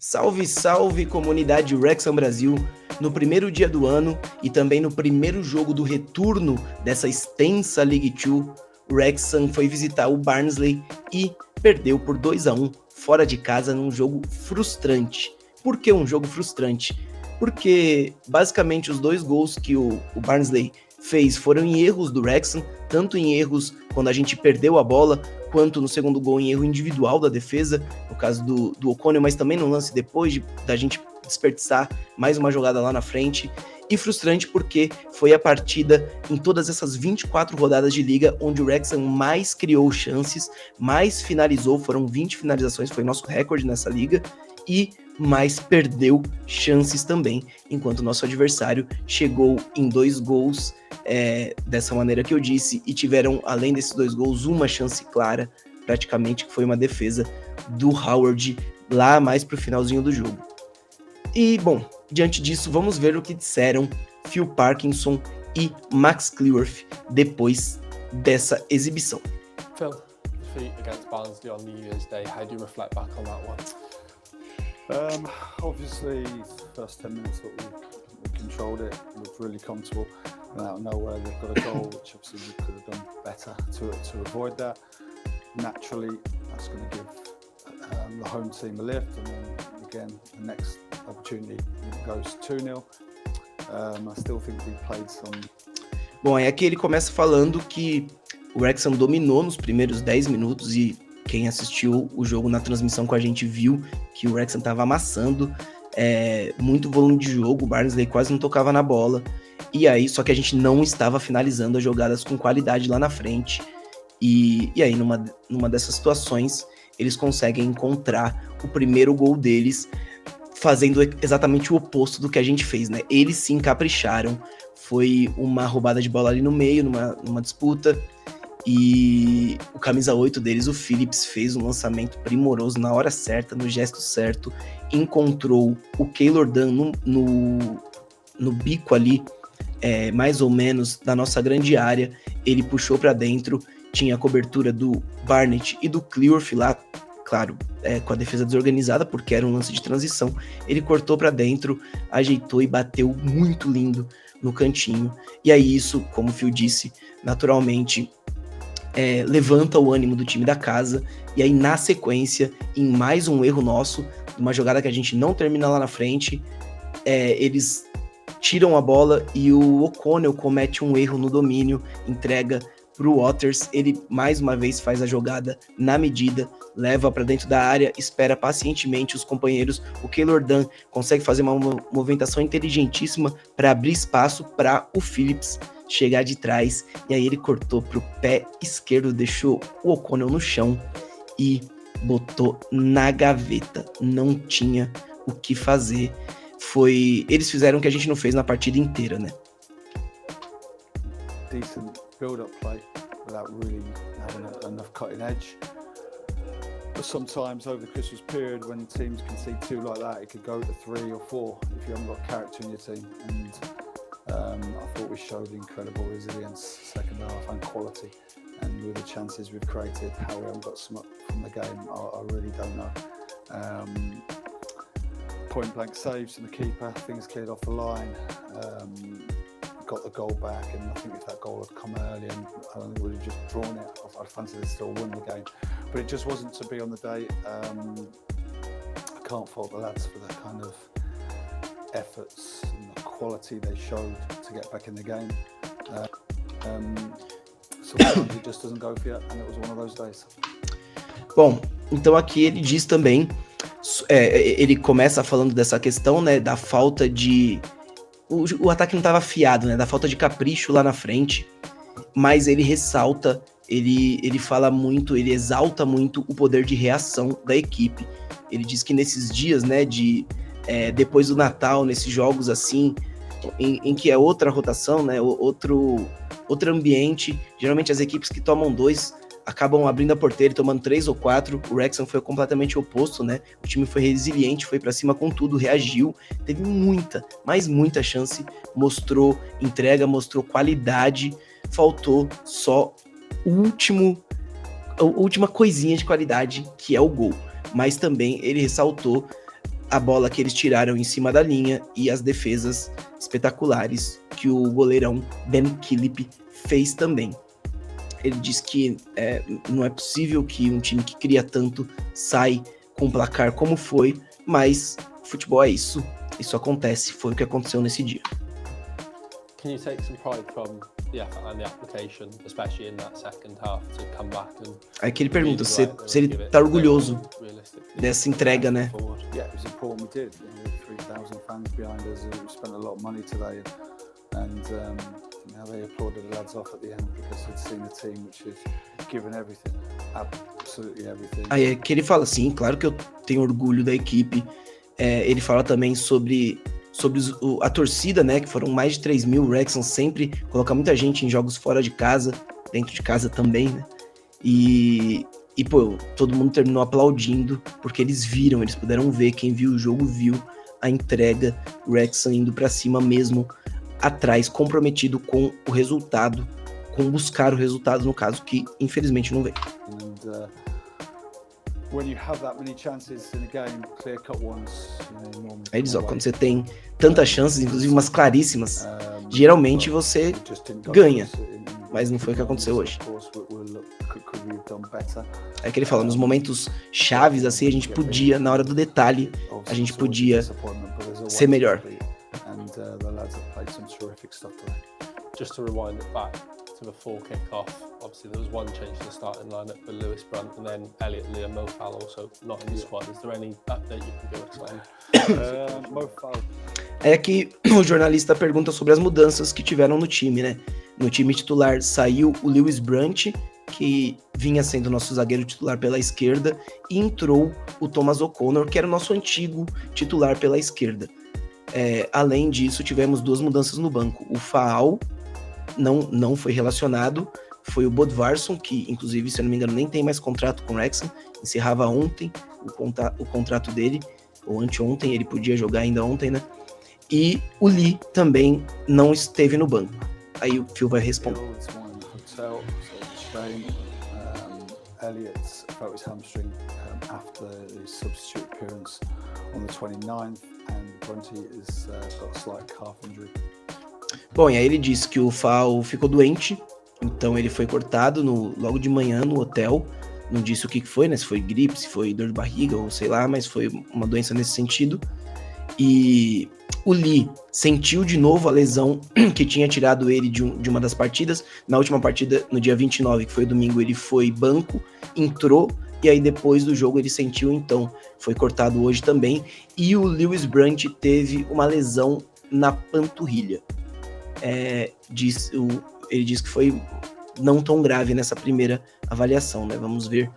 Salve, salve, comunidade Wrexham Brasil! No primeiro dia do ano e também no primeiro jogo do retorno dessa extensa League 2, o Wrexham foi visitar o Barnsley e perdeu por 2-1 fora de casa num jogo frustrante. Por que um jogo frustrante? Porque basicamente os dois gols que o Barnsley fez foram em erros do Wrexham, tanto em erros quando a gente perdeu a bola, quanto no segundo gol em erro individual da defesa, no caso do O'Connell, mas também no lance depois da gente desperdiçar mais uma jogada lá na frente. E frustrante porque foi a partida em todas essas 24 rodadas de liga onde o Wrexham mais criou chances, mais finalizou, foram 20 finalizações, foi nosso recorde nessa liga, e mais perdeu chances também, enquanto o nosso adversário chegou em 2 gols dessa maneira que eu disse, e tiveram, além desses 2 gols, uma chance clara, praticamente, que foi uma defesa do Howard lá mais pro finalzinho do jogo. E, bom, diante disso, vamos ver o que disseram Phil Parkinson e Max Cleworth depois dessa exibição. Phil, defeat against Barnsley on New Year's Day, how do you reflect back on that one? Obviously, first 10 minutes that we controlled it, looked really comfortable. And out of nowhere, they've got a goal, which obviously we could have done better to avoid that. Naturally, that's going to give the home team a lift, and then again, the next opportunity goes 2-0. I still think we played some. Bom, é aqui ele começa falando que o Wrexham dominou nos primeiros 10 minutos e quem assistiu o jogo na transmissão com a gente viu que o Wrexham estava amassando, muito volume de jogo, o Barnsley quase não tocava na bola, e aí só que a gente não estava finalizando as jogadas com qualidade lá na frente, e aí numa dessas situações eles conseguem encontrar o primeiro gol deles, fazendo exatamente o oposto do que a gente fez, né? Eles sim capricharam, foi uma roubada de bola ali no meio, numa disputa, e o camisa 8 deles, o Phillips, fez um lançamento primoroso na hora certa, no gesto certo, encontrou o Keylor Dunn no bico ali, mais ou menos, da nossa grande área, ele puxou para dentro, tinha a cobertura do Barnett e do Cleworth lá, claro, com a defesa desorganizada, porque era um lance de transição, ele cortou para dentro, ajeitou e bateu muito lindo no cantinho, e aí isso, como o Phil disse, naturalmente levanta o ânimo do time da casa, e aí na sequência, em mais um erro nosso, uma jogada que a gente não termina lá na frente, eles tiram a bola e o O'Connell comete um erro no domínio, entrega pro Waters, ele mais uma vez faz a jogada na medida, leva para dentro da área, espera pacientemente os companheiros, o Keylor Dunn consegue fazer uma movimentação inteligentíssima para abrir espaço para o Phillips chegar de trás, e aí ele cortou pro pé esquerdo, deixou o O'Connell no chão e botou na gaveta, não tinha o que fazer, eles fizeram o que a gente não fez na partida inteira, né? Decent build-up play without really having enough cutting edge. But sometimes over the Christmas period, when teams concede 2 like that, it could go to 3 or 4 if you haven't got character in your team. And I thought we showed incredible resilience second half and quality. And with the chances we've created, how we haven't got smucked from the game, I really don't know. Point blank saves from the keeper, things cleared off the line. Got the goal back, and I think if that goal had come early, and I don't think we would have just drawn it. I fancy they still won the game, but it just wasn't to be on the day. I can't fault the lads for the kind of efforts and the quality they showed to get back in the game. Sometimes it just doesn't go for you, and it was one of those days. Bom, então aqui ele diz também, ele começa falando dessa questão, né, da falta de o ataque não estava afiado, né, da falta de capricho lá na frente, mas ele ressalta, ele fala muito, ele exalta muito o poder de reação da equipe. Ele diz que nesses dias, né, depois do Natal, nesses jogos assim, em que é outra rotação, né, outro ambiente, geralmente as equipes que tomam 2 acabam abrindo a porteira e tomando 3 ou 4, o Wrexham foi completamente oposto, né, o time foi resiliente, foi pra cima com tudo, reagiu, teve muita chance, mostrou entrega, mostrou qualidade, faltou só a última coisinha de qualidade, que é o gol, mas também ele ressaltou a bola que eles tiraram em cima da linha e as defesas espetaculares que o goleirão Ben Killip fez também. Ele diz que não é possível que um time que cria tanto sai com placar como foi, mas futebol é isso. Isso acontece, foi o que aconteceu nesse dia. Can you take some pride from the effort and the application, especially in that second half, to come back and... Aí que ele pergunta se ele tá orgulhoso dessa entrega, né? Yeah, it was important we did. 3,000 fans behind us who spent a lot of money today, and now they applauded the lads off at the end because they'd seen a team which had given everything, absolutely everything. Aí é que ele fala assim, claro que eu tenho orgulho da equipe. Ele fala também sobre a torcida, né, que foram mais de 3 mil. O Wrexham sempre coloca muita gente em jogos fora de casa, dentro de casa também, né, e pô, todo mundo terminou aplaudindo, porque eles puderam ver, quem viu o jogo viu a entrega, o Wrexham indo pra cima mesmo, atrás, comprometido com o resultado, com buscar o resultado, no caso, que infelizmente não veio. When you have that many chances in a game, clear-cut ones, normally... Aí diz, quando você tem tantas chances, inclusive umas claríssimas, geralmente você ganha, mas não foi o que aconteceu hoje. É que ele fala, nos momentos chaves, assim, a gente podia, na hora do detalhe, a gente podia ser melhor. Just to rewind it back to the full kick-off, obviously there was one change to the starting lineup with Lewis Brunt and then Elliot Lee and Mo Fall also not in the squad. Is there any update you can give us? Mo Fall. É que o jornalista pergunta sobre as mudanças que tiveram no time, né? No time titular saiu o Lewis Brunt, que vinha sendo nosso zagueiro titular pela esquerda, e entrou o Thomas O'Connor, que era o nosso antigo titular pela esquerda. Além disso, tivemos 2 mudanças no banco. O Faal não foi relacionado, foi o Bodvarsson, que inclusive, se eu não me engano, nem tem mais contrato com o Wrexham, encerrava ontem o contrato dele, ou anteontem, ele podia jogar ainda ontem, né? E o Lee também não esteve no banco. Aí o Phil vai responder. Elliot felt his hamstring after his substitute appearance on the 29th, and Brunty has got a slight calf injury. Bom, e aí ele disse que o Fal ficou doente, então ele foi cortado logo de manhã no hotel. Não disse o que foi, né? Se foi gripe, se foi dor de barriga ou sei lá, mas foi uma doença nesse sentido. E o Lee sentiu de novo a lesão que tinha tirado ele de uma das partidas. Na última partida, no dia 29, que foi domingo, ele foi banco, entrou, e aí depois do jogo ele sentiu, então foi cortado hoje também. E o Lewis Brunt teve uma lesão na panturrilha. Ele disse que foi não tão grave nessa primeira avaliação, né? Vamos ver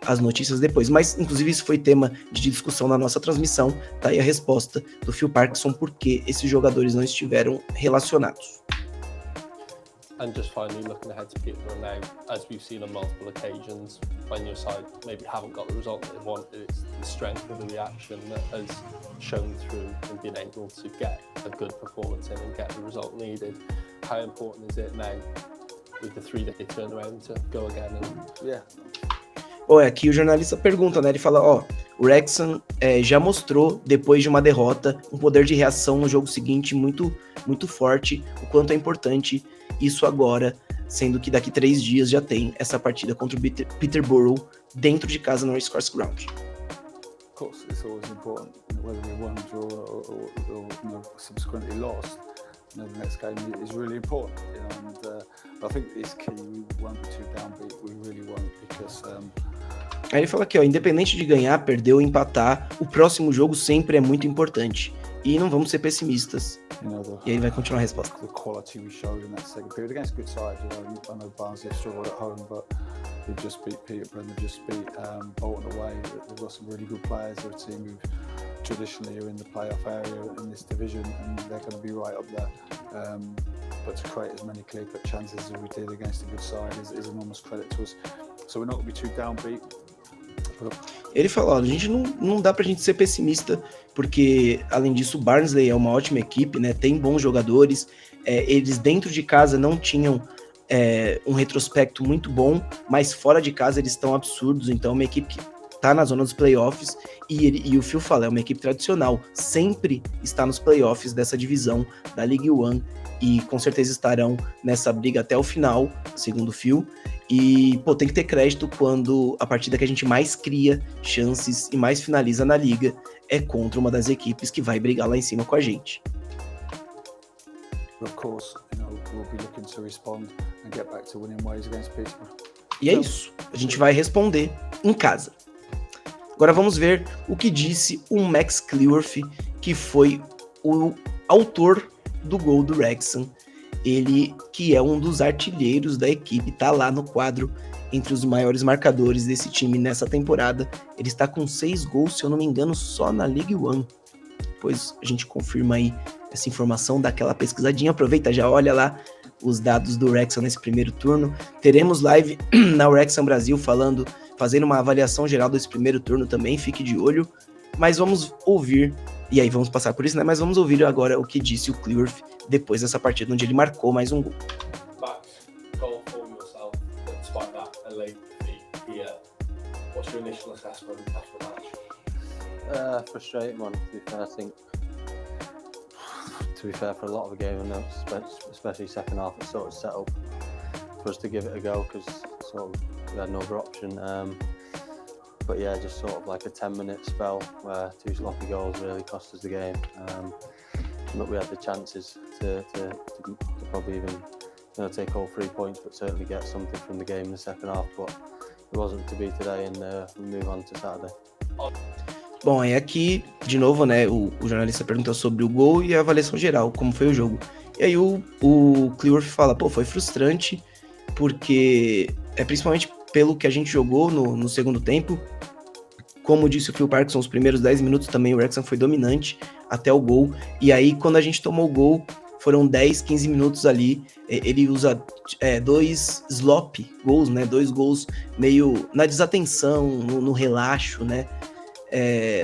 as notícias depois. Mas, inclusive, isso foi tema de discussão na nossa transmissão. Tá aí a resposta do Phil Parkinson, por que esses jogadores não estiveram relacionados. And just finally looking ahead to Peterborough now, as we've seen on multiple occasions, when your side maybe haven't got the result that they wanted, it's the strength of the reaction that has shown through in being able to get a good performance in and get the result needed. How important is it now with the 3-day turnaround to go again? Yeah. Aqui o jornalista pergunta, né? Ele fala, o Wrexham já mostrou, depois de uma derrota, um poder de reação no jogo seguinte muito, muito forte, o quanto é importante isso agora, sendo que daqui 3 dias já tem essa partida contra o Peterborough dentro de casa no Racecourse Ground. Of course, it's always important, whether we won, draw, or subsequently lost. The next game is really important, and I think it's key. We won't be too downbeat. We really won't, because. Aí ele fala aqui, independente de ganhar, perder ou empatar, o próximo jogo sempre é muito importante. E não vamos ser pessimistas. E aí vai continuar a resposta. The quality we showed in that second period against good sides. I know Barnsley struggled at home, but they've just beat Peterborough, they've just beat Bolton away. They've got some really good players. They're a team who traditionally are in the playoff area in this division, and they're going to be right up there. But to create as many clear-cut chances as we did against a good side is enormous credit to us. So we're not going to be too downbeat. Ele falou, a gente não dá pra gente ser pessimista, porque além disso o Barnsley é uma ótima equipe, né? Tem bons jogadores, eles dentro de casa não tinham um retrospecto muito bom, mas fora de casa eles estão absurdos, então é uma equipe que tá na zona dos playoffs, e o Phil fala, é uma equipe tradicional, sempre está nos playoffs dessa divisão da League One, e com certeza estarão nessa briga até o final, segundo o Phil. E, pô, tem que ter crédito quando a partida que a gente mais cria chances e mais finaliza na liga é contra uma das equipes que vai brigar lá em cima com a gente. Of course, we'll be looking to respond and get back to winning ways against Peterborough. E é isso, a gente vai responder em casa. Agora vamos ver o que disse o Max Cleworth, que foi o autor do gol do Wrexham. Ele, que é um dos artilheiros da equipe, tá lá no quadro entre os maiores marcadores desse time nessa temporada. Ele está com 6 gols, se eu não me engano, só na League One. Depois a gente confirma aí essa informação, dá aquela pesquisadinha, aproveita, já olha lá os dados do Wrexham nesse primeiro turno. Teremos live na Wrexham Brasil fazendo uma avaliação geral desse primeiro turno também, fique de olho. Mas vamos ouvir, e aí vamos passar por isso, né? Mas vamos ouvir agora o que disse o Cleworth depois dessa partida, onde ele marcou mais um gol. Max, goal for yourself, despite that a late defeat here. What's your initial assessment after the match? Frustrating one, to be fair. I think, to be fair, for a lot of the game, I know, especially second half, it's sort of set up for us to give it a go because sort of we had no other option. But yeah, just sort of like a 10-minute spell where 2 sloppy goals really cost us the game. But we had the chances to probably even take all 3 points, but certainly get something from the game in the second half. But it wasn't to be today, and we move on to Saturday. Bom, aí aqui, de novo, né, o jornalista perguntou sobre o gol e a avaliação geral, como foi o jogo. E aí o Cleworth fala, pô, foi frustrante, porque principalmente pelo que a gente jogou no segundo tempo. Como disse o Phil Parkinson, os primeiros 10 minutos também o Wrexham foi dominante até o gol. E aí, quando a gente tomou o gol, foram 10, 15 minutos ali. Ele usa 2 slop gols, né? 2 gols meio na desatenção, no relaxo, né?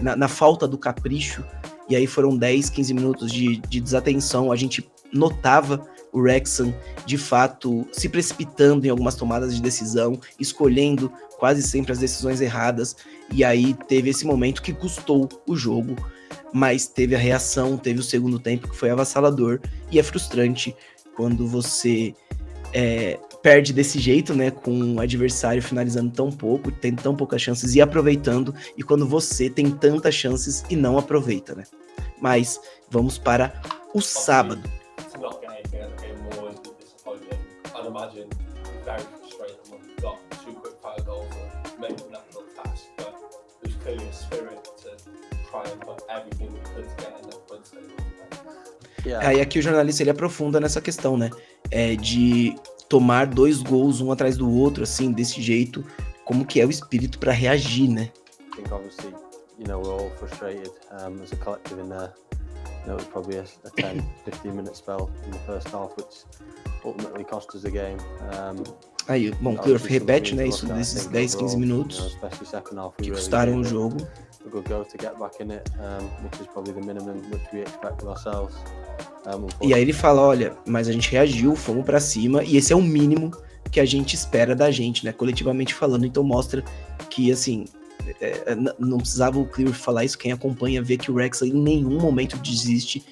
Na falta do capricho. E aí foram 10, 15 minutos de desatenção. A gente notava o Wrexham, de fato, se precipitando em algumas tomadas de decisão, escolhendo quase sempre as decisões erradas, e aí teve esse momento que custou o jogo, mas teve a reação, teve o segundo tempo que foi avassalador, e é frustrante quando você perde desse jeito, né, com o adversário finalizando tão pouco, tendo tão poucas chances e aproveitando, e quando você tem tantas chances e não aproveita, né. Mas vamos para o sábado. I'd imagine very frustrating when we've got 2 quick fire goals and maybe an uphill task, but there's clearly a spirit to try and put everything we could to get in that points table. Aí aqui o jornalista ele aprofunda nessa questão, né, de tomar 2 gols um atrás do outro, assim, desse jeito, como que é o espírito para reagir, né? I think obviously, we're all frustrated as a collective in there. It was probably a 10, 15-minute spell in the first half, which ultimately cost us the game. Aí, bom, o Cleworth repete, né, isso desses 10, 15 minutos que custaram o jogo. A good go to get back in it, which is probably the minimum which we expect of ourselves. E aí ele fala, olha, mas a gente reagiu, fomos pra cima, e esse é o mínimo que a gente espera da gente, né, coletivamente falando. Então mostra que, assim, não precisava o Cleworth falar isso, quem acompanha vê que o Wrexham em nenhum momento desiste.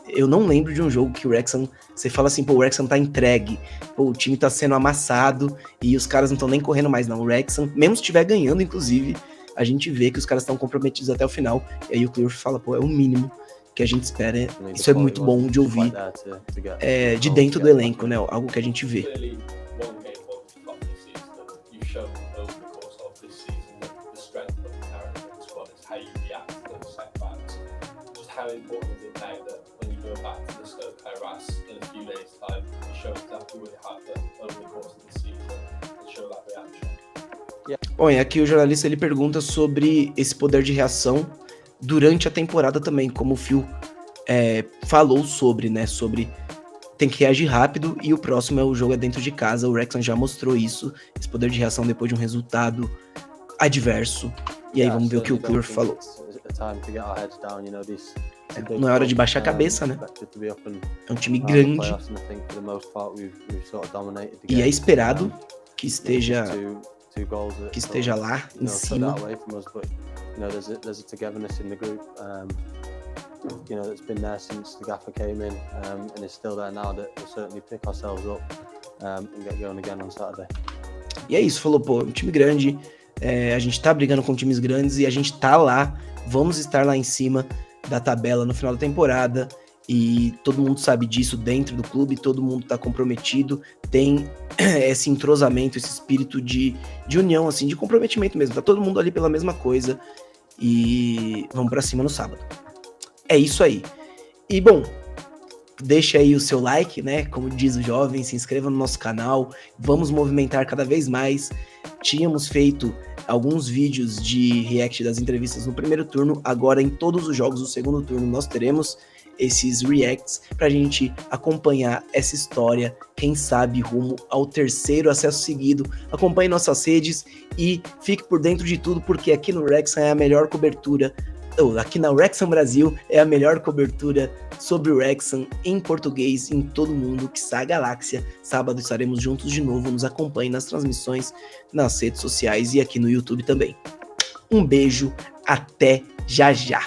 Eu não lembro de um jogo que o Wrexham, você fala assim, pô, o Wrexham tá entregue, pô, o time tá sendo amassado e os caras não estão nem correndo mais, não. O Wrexham, mesmo se estiver ganhando, inclusive, a gente vê que os caras estão comprometidos até o final, e aí o Cleworth fala, pô, é o mínimo que a gente espera. Isso é muito bom de ouvir de dentro do elenco, né, algo que a gente vê. How important is it now that when you go back to the Stoke Harass in a few days' time, you show exactly what you have done over the course of the season and show that reaction? Bom, e aqui o jornalista ele pergunta sobre esse poder de reação durante a temporada também, como o Phil falou sobre, né, sobre tem que reagir rápido, e o próximo jogo é dentro de casa. O Wrexham já mostrou isso, esse poder de reação depois de um resultado adverso. E aí vamos ver o que o Cleworth falou. Não é hora de baixar a cabeça, né? É um time grande e é esperado que esteja 2 goals que esteja lá em cima. Away from us, but there's a togetherness in the group. That's been there since the gaffer came in, and is still there now. That we'll certainly pick ourselves up and get going again on Saturday. E é isso, falou, pô, um time grande, a gente tá brigando com times grandes e a gente tá lá, vamos estar lá em cima da tabela no final da temporada, e todo mundo sabe disso dentro do clube, todo mundo tá comprometido, tem esse entrosamento, esse espírito de união, assim, de comprometimento mesmo, tá todo mundo ali pela mesma coisa, e vamos pra cima no sábado. É isso aí. E, bom, deixa aí o seu like, né? Como diz o jovem, se inscreva no nosso canal, vamos movimentar cada vez mais. Tínhamos feito alguns vídeos de react das entrevistas no primeiro turno, agora em todos os jogos do segundo turno nós teremos esses reacts pra gente acompanhar essa história, quem sabe rumo ao 3º acesso seguido. Acompanhe nossas redes e fique por dentro de tudo, porque aqui no Wrexham é a melhor cobertura. Aqui na Wrexham Brasil é a melhor cobertura sobre o Wrexham em português em todo mundo, quiçá a galáxia. Sábado estaremos juntos de novo, nos acompanhe nas transmissões, nas redes sociais e aqui no YouTube também. Um beijo, até já já!